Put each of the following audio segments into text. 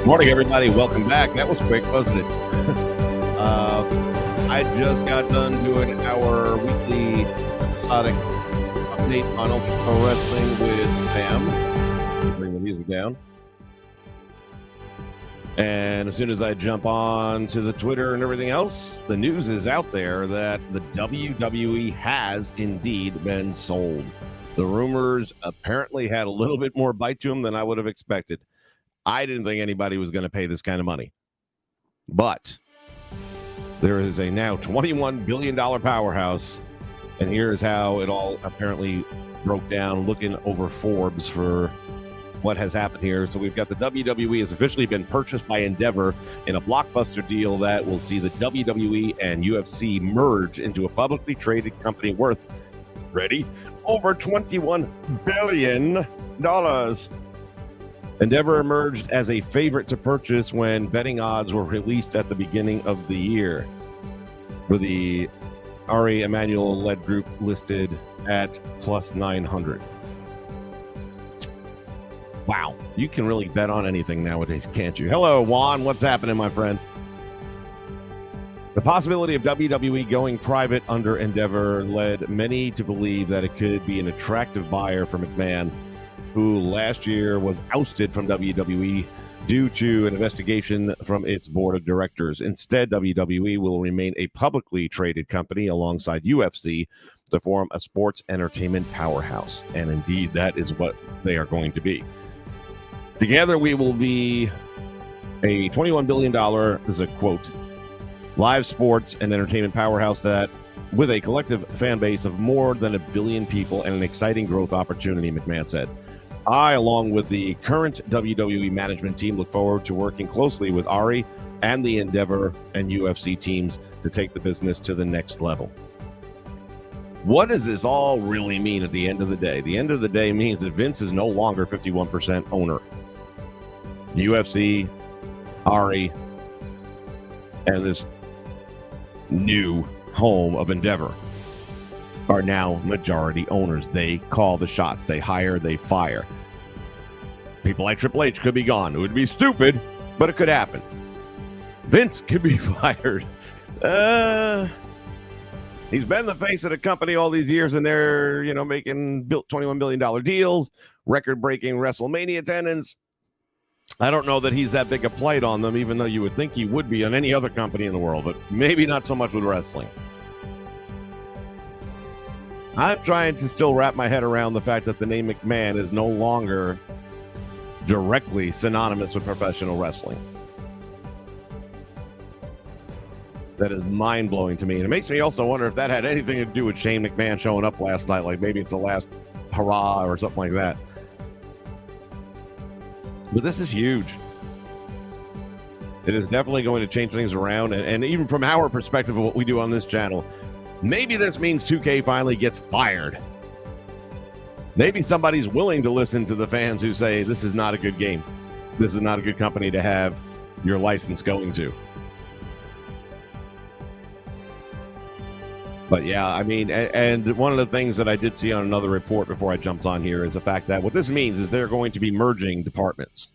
Morning, everybody. Welcome back. That was quick, wasn't it? I just got done doing our weekly episodic update on Ultra Pro Wrestling with Sam. Bring the music down. And as soon as I jump on to the Twitter and everything else, the news is out there that the WWE has indeed been sold. The rumors apparently had a little bit more bite to them than I would have expected. I didn't think anybody was going to pay this kind of money. But there is a now $21 billion powerhouse. And here's how it all apparently broke down, looking over Forbes for what has happened here. So we've got the WWE has officially been purchased by Endeavor in a blockbuster deal that will see the WWE and UFC merge into a publicly traded company worth, ready, over $21 billion. Endeavor emerged as a favorite to purchase when betting odds were released at the beginning of the year, with the Ari Emanuel-led group listed at plus 900. Wow, you can really bet on anything nowadays, can't you? Hello, Juan. What's happening, my friend? The possibility of WWE going private under Endeavor led many to believe that it could be an attractive buyer for McMahon, who last year was ousted from WWE due to an investigation from its board of directors. Instead, WWE will remain a publicly traded company alongside UFC to form a sports entertainment powerhouse. And indeed, that is what they are going to be. Together, we will be a $21 billion, this is a quote, live sports and entertainment powerhouse that, with a collective fan base of more than 1 billion people and an exciting growth opportunity, McMahon said. I, along with the current WWE management team, look forward to working closely with Ari and the Endeavor and UFC teams to take the business to the next level. What does this all really mean at the end of the day? The end of the day means that Vince is no longer 51% owner. UFC, Ari, and this new home of Endeavor are now majority owners. They call the shots. They hire, they fire. People like Triple H could be gone. It would be stupid, but it could happen. Vince could be fired. He's been the face of the company all these years, and they're, making $21 billion deals, record-breaking WrestleMania attendance. I don't know that he's that big a plight on them, even though you would think he would be on any other company in the world, but maybe not so much with wrestling. I'm trying to still wrap my head around the fact that the name McMahon is no longer directly synonymous with professional wrestling. That is mind-blowing to me. And it makes me also wonder if that had anything to do with Shane McMahon showing up last night. Like maybe it's the last hurrah or something like that. But this is huge. It is definitely going to change things around. And even from our perspective of what we do on this channel, maybe this means 2K finally gets fired. Maybe somebody's willing to listen to the fans who say this is not a good game. This is not a good company to have your license going to. But yeah, I mean, and one of the things that I did see on another report before I jumped on here is the fact that what this means is they're going to be merging departments.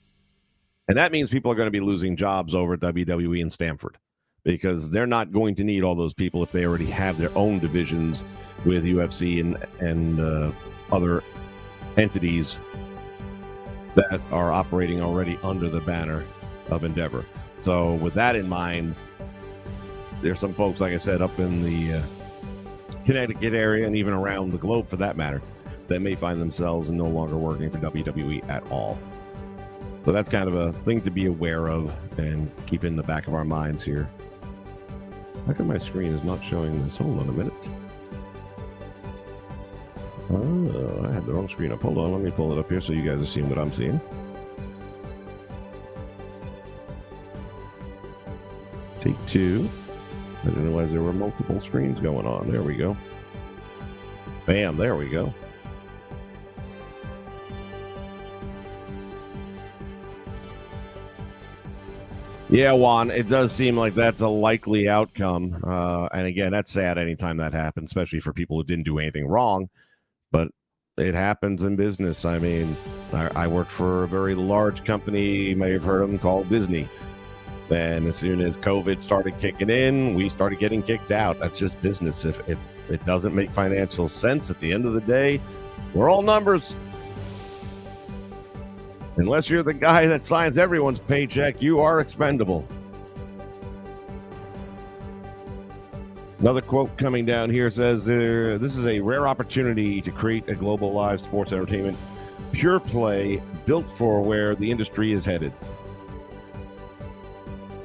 And that means people are going to be losing jobs over at WWE and Stamford, because they're not going to need all those people if they already have their own divisions with UFC and other entities that are operating already under the banner of Endeavor. So with that in mind, there's some folks, like I said, up in the Connecticut area and even around the globe for that matter, that may find themselves no longer working for WWE at all. So that's kind of a thing to be aware of and keep in the back of our minds here. How come my screen is not showing this? Hold on a minute. Oh, I had the wrong screen up. Hold on, let me pull it up here so you guys are seeing what I'm seeing. Take two. I didn't realize there were multiple screens going on. There we go. Bam, there we go. Yeah, Juan, it does seem like that's a likely outcome. And again, that's sad anytime that happens, especially for people who didn't do anything wrong. But It happens in business. I mean, I worked for a very large company. You may have heard of them, called Disney. And as soon as COVID started kicking in, we started getting kicked out. That's just business. If it doesn't make financial sense at the end of the day, we're all numbers. Unless you're the guy that signs everyone's paycheck, you are expendable. Another quote coming down here says, this is a rare opportunity to create a global live sports entertainment pure play built for where the industry is headed.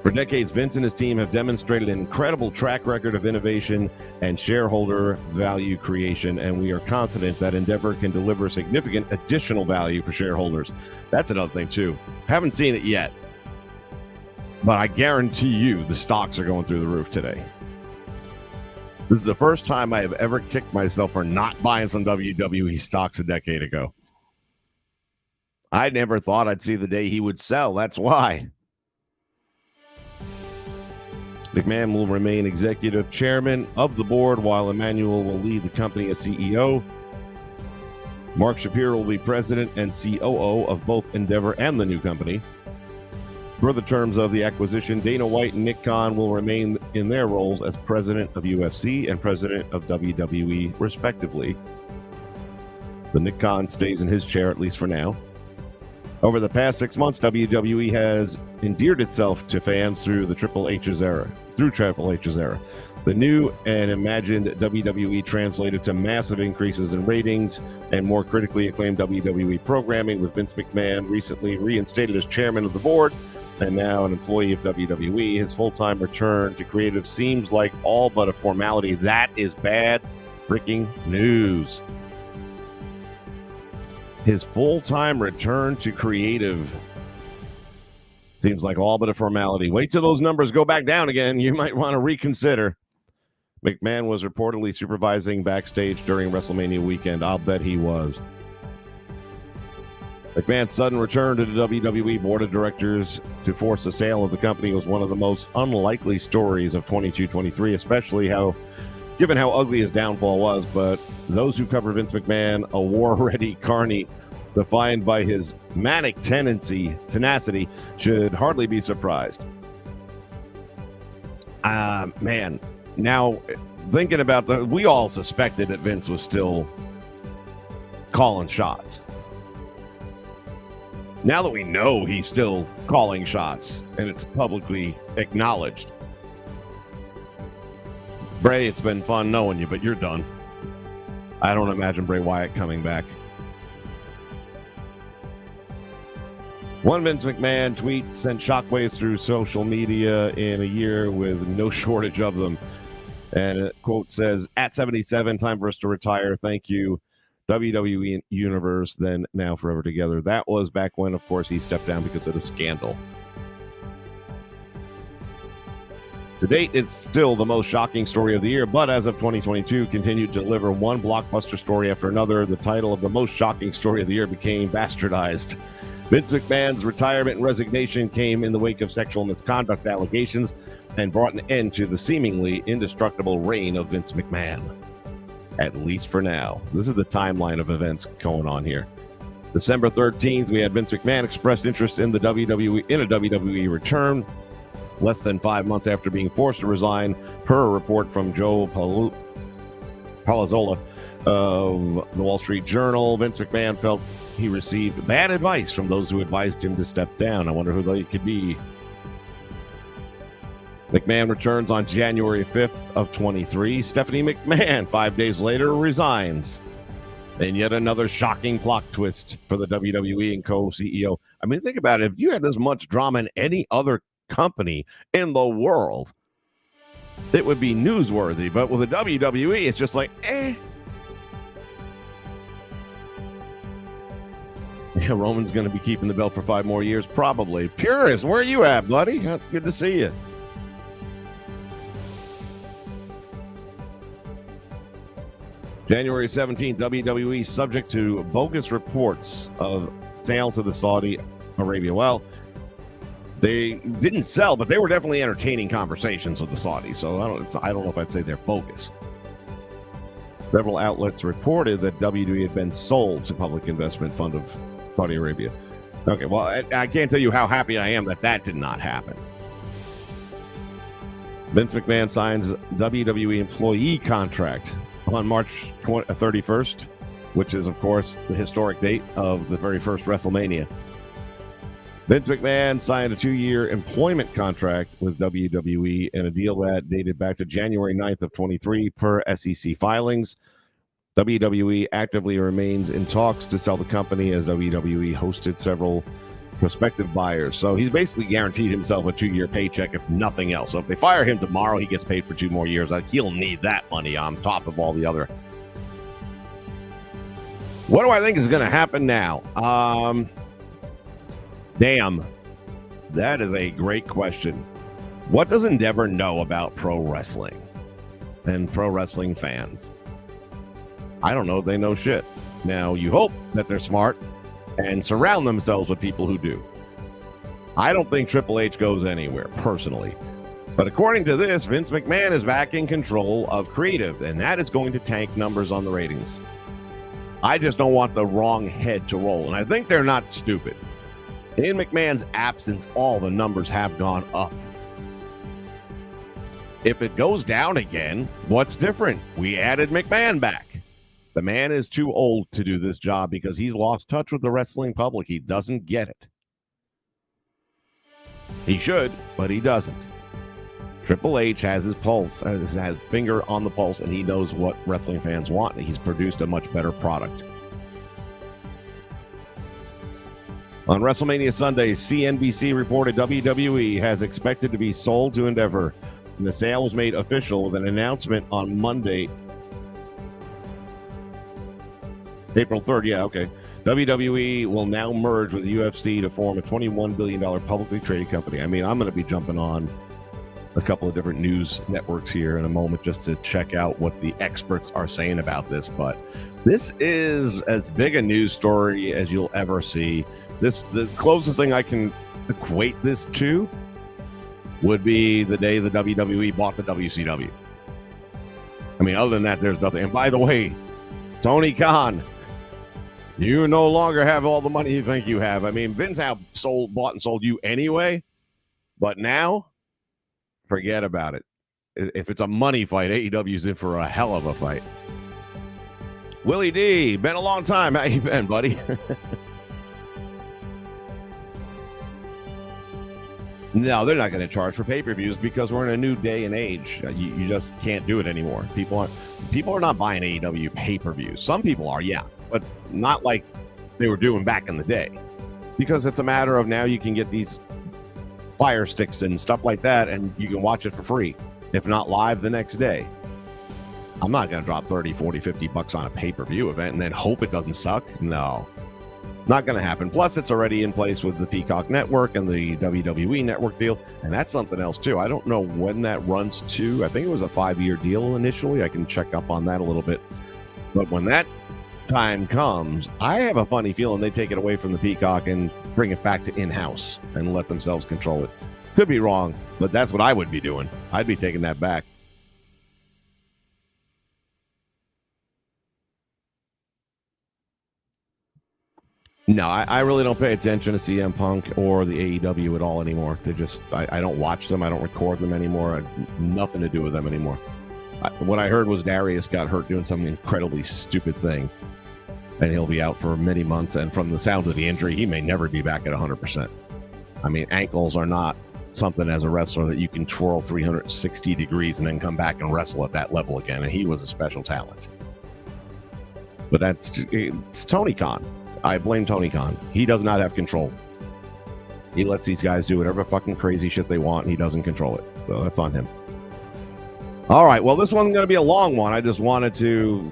For decades, Vince and his team have demonstrated an incredible track record of innovation and shareholder value creation, and we are confident that Endeavor can deliver significant additional value for shareholders. That's another thing, too. Haven't seen it yet, but I guarantee you the stocks are going through the roof today. This is the first time I have ever kicked myself for not buying some WWE stocks a decade ago. I never thought I'd see the day he would sell. That's why. McMahon will remain executive chairman of the board, while Emmanuel will lead the company as CEO. Mark Shapiro will be president and COO of both Endeavor and the new company. Per the terms of the acquisition, Dana White and Nick Khan will remain in their roles as president of UFC and president of WWE, respectively. So Nick Khan stays in his chair, at least for now. Over the past 6 months, WWE has endeared itself to fans through Triple H's era. The new and imagined WWE translated to massive increases in ratings and more critically acclaimed WWE programming, with Vince McMahon recently reinstated as chairman of the board and now an employee of WWE. His full-time return to creative seems like all but a formality. That is bad freaking news. His full-time return to creative seems like all but a formality. Wait till those numbers go back down again. You might want to reconsider. McMahon was reportedly supervising backstage during WrestleMania weekend. I'll bet he was. McMahon's sudden return to the WWE board of directors to force the sale of the company was one of the most unlikely stories of 22-23, especially given how ugly his downfall was. But those who cover Vince McMahon, a war-ready carny defined by his manic tenacity, should hardly be surprised. Man, now thinking about we all suspected that Vince was still calling shots. Now that we know he's still calling shots and it's publicly acknowledged. Bray, it's been fun knowing you, but you're done. I don't imagine Bray Wyatt coming back. One Vince McMahon tweet sent shockwaves through social media in a year with no shortage of them. And a quote says, "At 77, time for us to retire. Thank you, WWE Universe, then now forever together." That was back when, of course, he stepped down because of the scandal. To date, it's still the most shocking story of the year, but as of 2022, continued to deliver one blockbuster story after another. The title of the most shocking story of the year became bastardized. Vince McMahon's retirement and resignation came in the wake of sexual misconduct allegations and brought an end to the seemingly indestructible reign of Vince McMahon. At least for now. This is the timeline of events going on here. December 13th, we had Vince McMahon expressed interest in a WWE return, less than 5 months after being forced to resign, per a report from Joe Palazzola of the Wall Street Journal. Vince McMahon felt he received bad advice from those who advised him to step down. I wonder who they could be. McMahon returns on January 5th of 23. Stephanie McMahon, 5 days later, resigns. And yet another shocking plot twist for the WWE and co-CEO. I mean, think about it. If you had this much drama in any other company in the world, it would be newsworthy. But with the WWE, it's just like, Yeah, Roman's going to be keeping the belt for 5 more years, probably. Purist, where are you at, buddy? Good to see you. January 17th, WWE subject to bogus reports of sale to the Saudi Arabia. Well, they didn't sell, but they were definitely entertaining conversations with the Saudis. So I don't know if I'd say they're bogus. Several outlets reported that WWE had been sold to Public Investment Fund of Saudi Arabia. Okay, well, I can't tell you how happy I am that did not happen. Vince McMahon signs WWE employee contract on March 31st, which is, of course, the historic date of the very first WrestleMania. Vince McMahon signed a 2-year employment contract with WWE and a deal that dated back to January 9th of 23 per SEC filings. WWE actively remains in talks to sell the company as WWE hosted several prospective buyers. So he's basically guaranteed himself a 2-year paycheck, if nothing else. So if they fire him tomorrow, he gets paid for 2 more years. Like, he'll need that money on top of all the other. What do I think is going to happen now? Damn, that is a great question. What does Endeavor know about pro wrestling and pro wrestling fans? I don't know. They know shit. Now, you hope that they're smart and surround themselves with people who do. I don't think Triple H goes anywhere, personally. But according to this, Vince McMahon is back in control of creative, and that is going to tank numbers on the ratings. I just don't want the wrong head to roll, and I think they're not stupid. In McMahon's absence, all the numbers have gone up. If it goes down again, what's different? We added McMahon back. The man is too old to do this job because he's lost touch with the wrestling public. He doesn't get it. He should, but he doesn't. Triple H has his pulse, has his finger on the pulse, and he knows what wrestling fans want. He's produced a much better product. On WrestleMania Sunday, CNBC reported WWE has expected to be sold to Endeavor, and the sale was made official with an announcement on Monday, April 3rd. Yeah, okay. WWE will now merge with the UFC to form a $21 billion publicly traded company. I mean, I'm going to be jumping on a couple of different news networks here in a moment just to check out what the experts are saying about this, but this is as big a news story as you'll ever see. The closest thing I can equate this to would be the day the WWE bought the WCW. I mean, other than that, there's nothing. And by the way, Tony Khan, you no longer have all the money you think you have. I mean, Vince bought and sold you anyway, but now, forget about it. If it's a money fight, AEW's in for a hell of a fight. Willie D, been a long time. How you been, buddy? No, they're not going to charge for pay-per-views because we're in a new day and age. You just can't do it anymore. People are not buying AEW pay-per-views. Some people are, yeah, but not like they were doing back in the day. Because it's a matter of now you can get these Fire Sticks and stuff like that, and you can watch it for free, if not live the next day. I'm not going to drop 30, 40, 50 bucks on a pay-per-view event and then hope it doesn't suck. No. Not going to happen. Plus, it's already in place with the Peacock Network and the WWE Network deal, and that's something else, too. I don't know when that runs to. I think it was a 5-year deal initially. I can check up on that a little bit. But when that time comes, I have a funny feeling they take it away from the Peacock and bring it back to in-house and let themselves control it. Could be wrong, but that's what I would be doing. I'd be taking that back. No, I really don't pay attention to CM Punk or the AEW at all anymore. They just, I don't watch them. I don't record them anymore. Nothing to do with them anymore. What I heard was Darius got hurt doing some incredibly stupid thing, and he'll be out for many months. And from the sound of the injury, he may never be back at 100%. I mean, ankles are not something as a wrestler that you can twirl 360 degrees and then come back and wrestle at that level again. And he was a special talent. But it's Tony Khan. I blame Tony Khan. He does not have control. He lets these guys do whatever fucking crazy shit they want, and he doesn't control it. So that's on him. All right, well, this one's going to be a long one. I just wanted to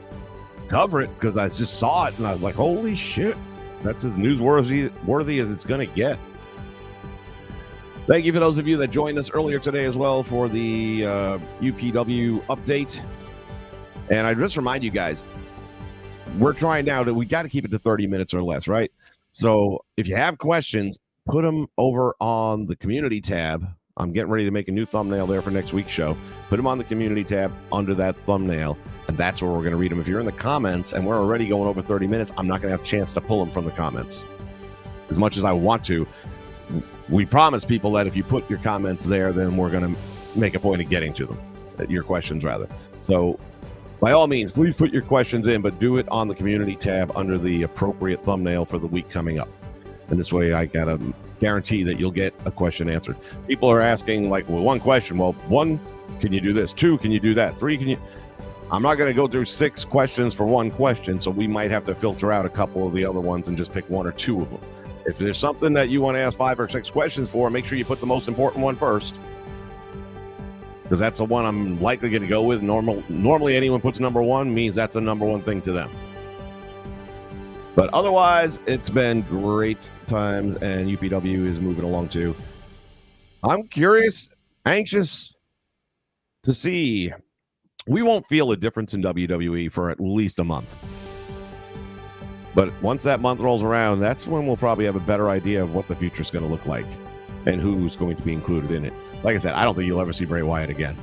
cover it because I just saw it, and I was like, holy shit. That's as newsworthy as it's going to get. Thank you for those of you that joined us earlier today as well for the UPW update. And I just remind you guys, we're trying now we got to keep it to 30 minutes or less, right? So if you have questions, put them over on the community tab I'm getting ready to make a new thumbnail there for next week's show. Put them on the community tab under that thumbnail, and that's where we're going to read them. If you're in the comments and we're already going over 30 minutes, I'm not going to have a chance to pull them from the comments. As much as I want to, we promise people that if you put your comments there, then we're going to make a point of getting to them, your questions rather. So by all means, please put your questions in, but do it on the community tab under the appropriate thumbnail for the week coming up. And this way I got to guarantee that you'll get a question answered. People are asking, like, well, one question. Well, one, can you do this? Two, can you do that? Three, can you? I'm not going to go through 6 questions for one question, so we might have to filter out a couple of the other ones and just pick 1 or 2 of them. If there's something that you want to ask 5 or 6 questions for, make sure you put the most important one first, because that's the one I'm likely going to go with. Normally anyone puts number 1 means that's the number 1 thing to them. But otherwise, it's been great times, and UPW is moving along too. I'm curious, anxious to see. We won't feel a difference in WWE for at least a month. But once that month rolls around, that's when we'll probably have a better idea of what the future is going to look like and who's going to be included in it. Like I said, I don't think you'll ever see Bray Wyatt again.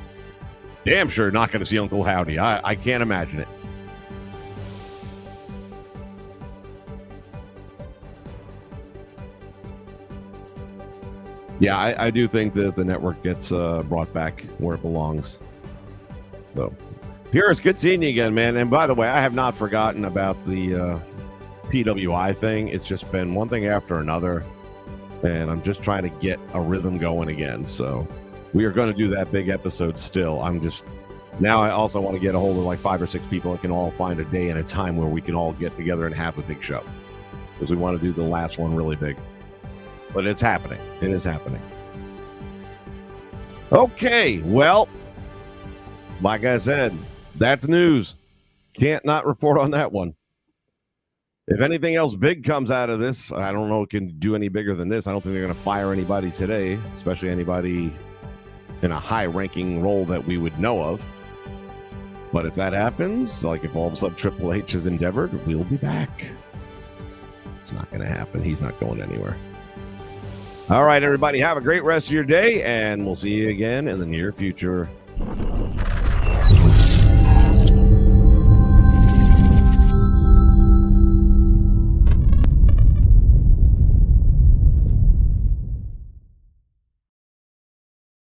Damn sure not going to see Uncle Howdy. I can't imagine it. Yeah, I do think that the network gets brought back where it belongs. So, Pierre, it's good seeing you again, man. And by the way, I have not forgotten about the PWI thing. It's just been one thing after another, and I'm just trying to get a rhythm going again. So we are going to do that big episode still. Now I also want to get a hold of like 5 or 6 people that can all find a day and a time where we can all get together and have a big show, because we want to do the last one really big. But it's happening. It is happening. Okay, well, like I said, that's news. Can't not report on that one. If anything else big comes out of this, I don't know it can do any bigger than this. I don't think they're going to fire anybody today, especially anybody in a high-ranking role that we would know of. But if that happens, like if all of a sudden Triple H is endeavored, we'll be back. It's not going to happen. He's not going anywhere. All right, everybody, have a great rest of your day, and we'll see you again in the near future.